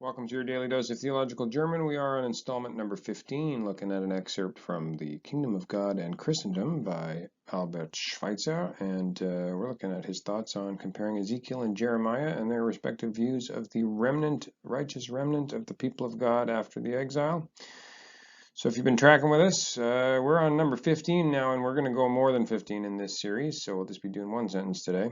Welcome to your daily dose of theological German. We are on installment number 15, looking at an excerpt from The Kingdom of God and Christendom by Albert Schweitzer, and we're looking at his thoughts on comparing Ezekiel and Jeremiah and their respective views of the remnant, righteous remnant of the people of God after the exile. So if you've been tracking with us, we're on number 15 now, and we're going to go more than 15 in this series, so we'll just be doing one sentence today.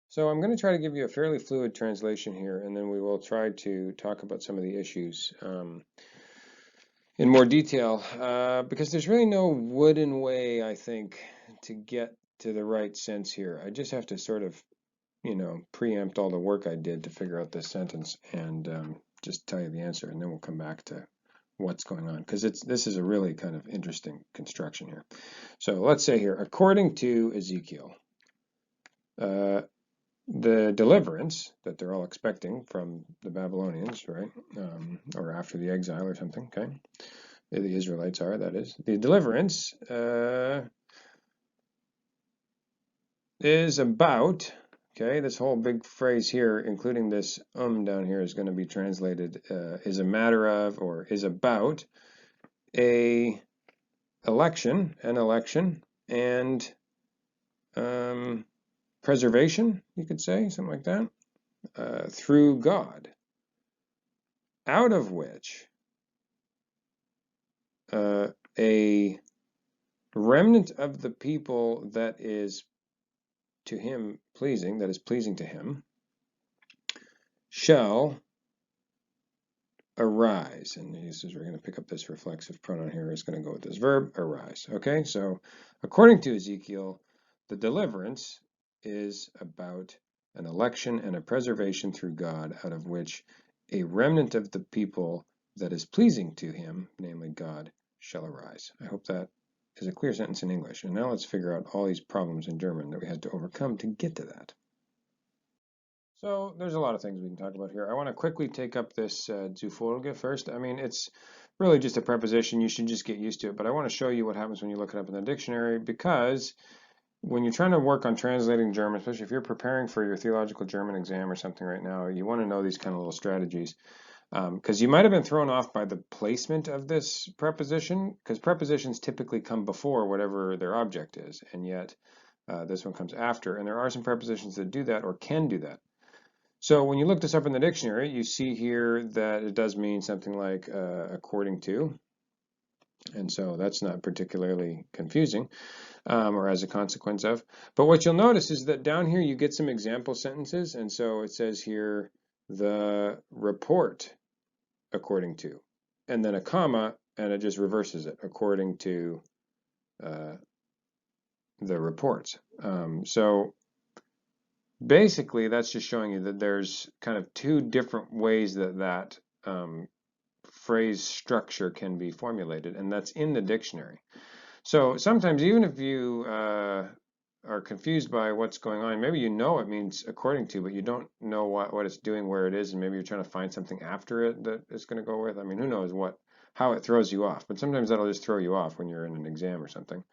So I'm going to try to give you a fairly fluid translation here, and then we will try to talk about some of the issues in more detail, because there's really no wooden way, I think, to get to the right sense here. I just have to sort of, preempt all the work I did to figure out this sentence and just tell you the answer, and then we'll come back to what's going on, because this is a really kind of interesting construction here. So let's say here, according to Ezekiel, the deliverance that they're all expecting from the Babylonians, right, or after the exile or something, okay, the Israelites are, that is, the deliverance is about, okay, this whole big phrase here, including this down here, is going to be translated is a matter of, or is about, an election, and preservation, you could say, something like that, through God, out of which a remnant of the people that is to him pleasing, that is pleasing to him, shall arise. And this is, we're going to pick up this reflexive pronoun here, is going to go with this verb, arise. Okay, so according to Ezekiel, the deliverance is about an election and a preservation through God, out of which a remnant of the people that is pleasing to him, namely God, shall arise. I hope that is a clear sentence in English. And now let's figure out all these problems in German that we had to overcome to get to that. So there's a lot of things we can talk about here. I want to quickly take up this zufolge first. I mean, it's really just a preposition. You should just get used to it. But I want to show you what happens when you look it up in the dictionary, because when you're trying to work on translating German, especially if you're preparing for your theological German exam or something right now, you want to know these kind of little strategies. Because you might have been thrown off by the placement of this preposition, because prepositions typically come before whatever their object is, and yet this one comes after. And there are some prepositions that do that or can do that. So when you look this up in the dictionary, you see here that it does mean something like according to, and so that's not particularly confusing, or as a consequence of. But what you'll notice is that down here you get some example sentences, and so it says here, the report according to, and then a comma, and it just reverses it, according to the reports. So basically, that's just showing you that there's kind of two different ways that phrase structure can be formulated, and that's in the dictionary. So sometimes, even if you are confused by what's going on, maybe you know it means according to, but you don't know what it's doing, where it is, and maybe you're trying to find something after it that it's going to go with. I mean, who knows how it throws you off, but sometimes that'll just throw you off when you're in an exam or something.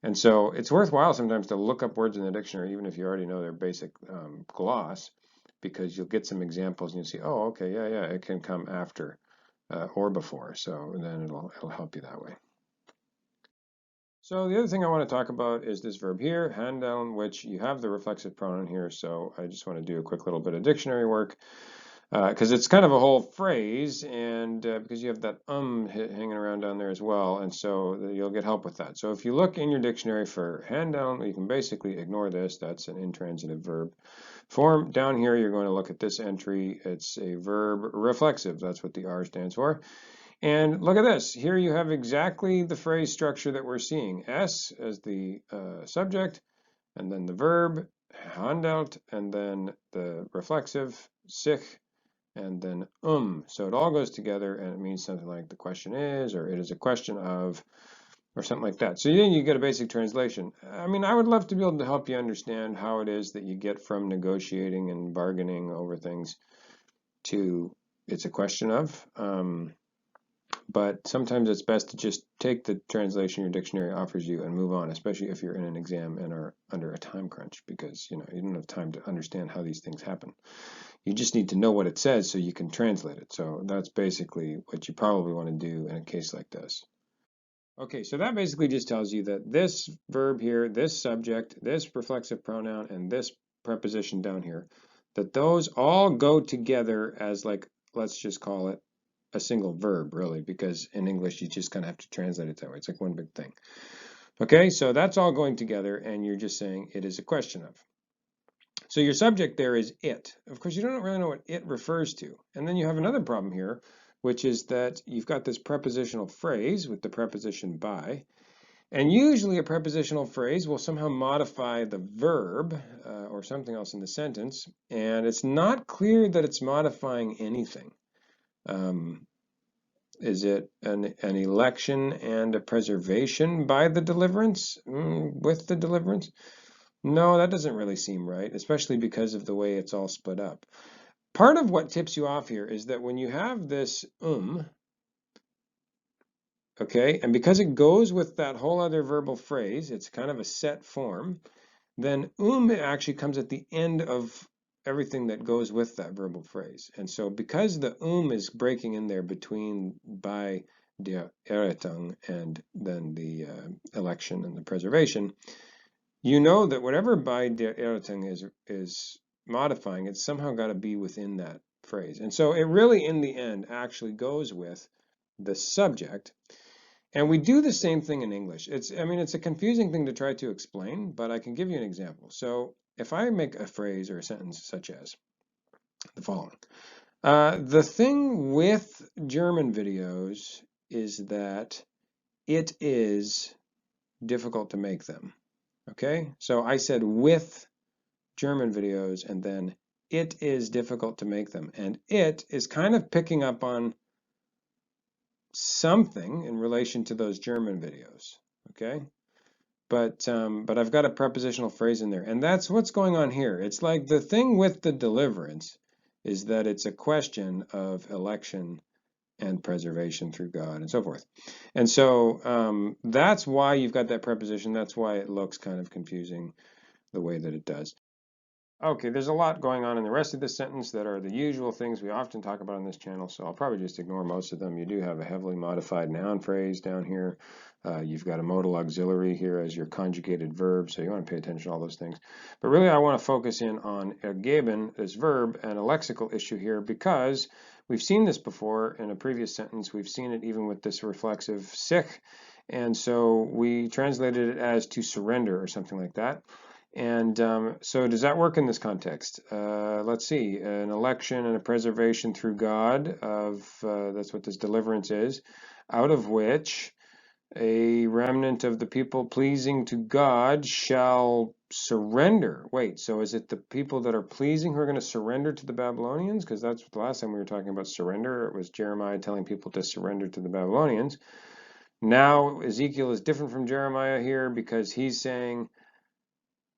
And so it's worthwhile sometimes to look up words in the dictionary, even if you already know their basic gloss, because you'll get some examples and you'll see, oh, okay, yeah, it can come after or before. So then it'll help you that way. So the other thing I want to talk about is this verb here, handeln, which you have the reflexive pronoun here. So I just want to do a quick little bit of dictionary work, because it's kind of a whole phrase, and because you have that hanging around down there as well, and so you'll get help with that. So if you look in your dictionary for handeln, you can basically ignore this. That's an intransitive verb form. Down here, you're going to look at this entry. It's a verb reflexive. That's what the R stands for. And look at this. Here you have exactly the phrase structure that we're seeing. S as the subject, and then the verb, handelt, and then the reflexive, sich, and then So it all goes together, and it means something like the question is, or it is a question of, or something like that. So then you get a basic translation. I mean, I would love to be able to help you understand how it is that you get from negotiating and bargaining over things to it's a question of. But sometimes it's best to just take the translation your dictionary offers you and move on, especially if you're in an exam and are under a time crunch, because you don't have time to understand how these things happen. You just need to know what it says so you can translate it. So that's basically what you probably want to do in a case like this. Okay, so that basically just tells you that this verb here, this subject, this reflexive pronoun, and this preposition down here, that those all go together as, like, let's just call it a single verb, really, because in English you just kind of have to translate it that way. It's like one big thing. Okay, so that's all going together, and you're just saying it is a question of. So your subject there is it. Of course, you don't really know what it refers to. And then you have another problem here, which is that you've got this prepositional phrase with the preposition by. And usually a prepositional phrase will somehow modify the verb or something else in the sentence. And it's not clear that it's modifying anything. Is it an election and a preservation by the deliverance, with the deliverance? No, that doesn't really seem right, especially because of the way it's all split up. Part of what tips you off here is that when you have this okay, and because it goes with that whole other verbal phrase, it's kind of a set form, then actually comes at the end of everything that goes with that verbal phrase. And so because the is breaking in there between by der Errettung and then the election and the preservation, you know that whatever by der Errettung is modifying, it's somehow got to be within that phrase. And so it really, in the end, actually goes with the subject. And we do the same thing in English. It's a confusing thing to try to explain, but I can give you an example. So if I make a phrase or a sentence such as the following. The thing with German videos is that it is difficult to make them. Okay? So I said with German videos, and then it is difficult to make them. And it is kind of picking up on something in relation to those German videos, okay? But I've got a prepositional phrase in there, and that's what's going on here. It's like the thing with the deliverance is that it's a question of election and preservation through God and so forth. And so that's why you've got that preposition. That's why it looks kind of confusing the way that it does. Okay, there's a lot going on in the rest of this sentence that are the usual things we often talk about on this channel, so I'll probably just ignore most of them. You do have a heavily modified noun phrase down here. You've got a modal auxiliary here as your conjugated verb, so you want to pay attention to all those things. But really I want to focus in on ergeben, this verb, and a lexical issue here because we've seen this before in a previous sentence. We've seen it even with this reflexive sich, and so we translated it as to surrender or something like that. And so does that work in this context? Let's see, an election and a preservation through God of, that's what this deliverance is, out of which a remnant of the people pleasing to God shall surrender. Wait, so is it the people that are pleasing who are going to surrender to the Babylonians? Because that's what the last time we were talking about surrender. It was Jeremiah telling people to surrender to the Babylonians. Now Ezekiel is different from Jeremiah here because he's saying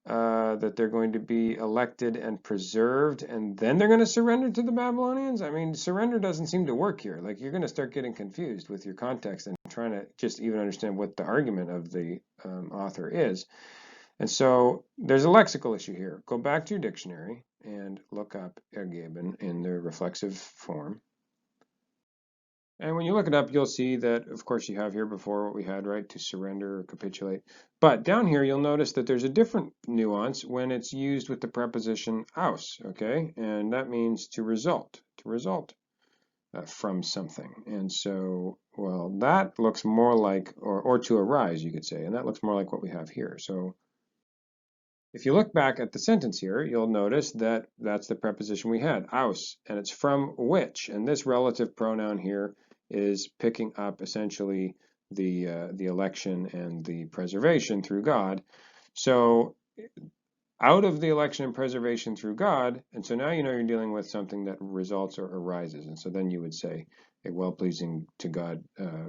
that they're going to be elected and preserved, and then they're going to surrender to the Babylonians? I mean, surrender doesn't seem to work here. Like, you're going to start getting confused with your context and trying to just even understand what the argument of the author is. And so there's a lexical issue here. Go back to your dictionary and look up ergeben in the reflexive form. And when you look it up, you'll see that, of course, you have here before what we had, right, to surrender or capitulate. But down here, you'll notice that there's a different nuance when it's used with the preposition aus, okay? And that means to result from something. And so, well, that looks more like, or to arise, you could say, and that looks more like what we have here. So if you look back at the sentence here, you'll notice that that's the preposition we had, aus, and it's from which. And this relative pronoun here is picking up essentially the election and the preservation through God. So out of the election and preservation through God, and so now you know you're dealing with something that results or arises. And so then you would say a well-pleasing to God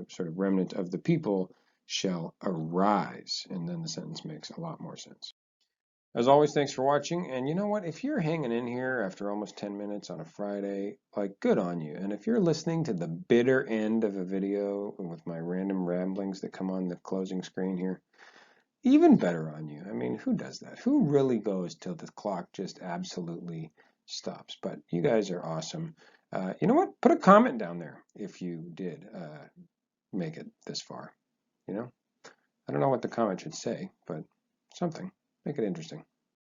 sort of remnant of the people shall arise. And then the sentence makes a lot more sense. As always, thanks for watching, and you know what, if you're hanging in here after almost 10 minutes on a Friday, like, good on you. And if you're listening to the bitter end of a video with my random ramblings that come on the closing screen here, even better on you. I mean, who does that? Who really goes till the clock just absolutely stops. But you guys are awesome. You know what? Put a comment down there if you did make it this far. You know, I don't know what the comment should say, but something. Make it interesting.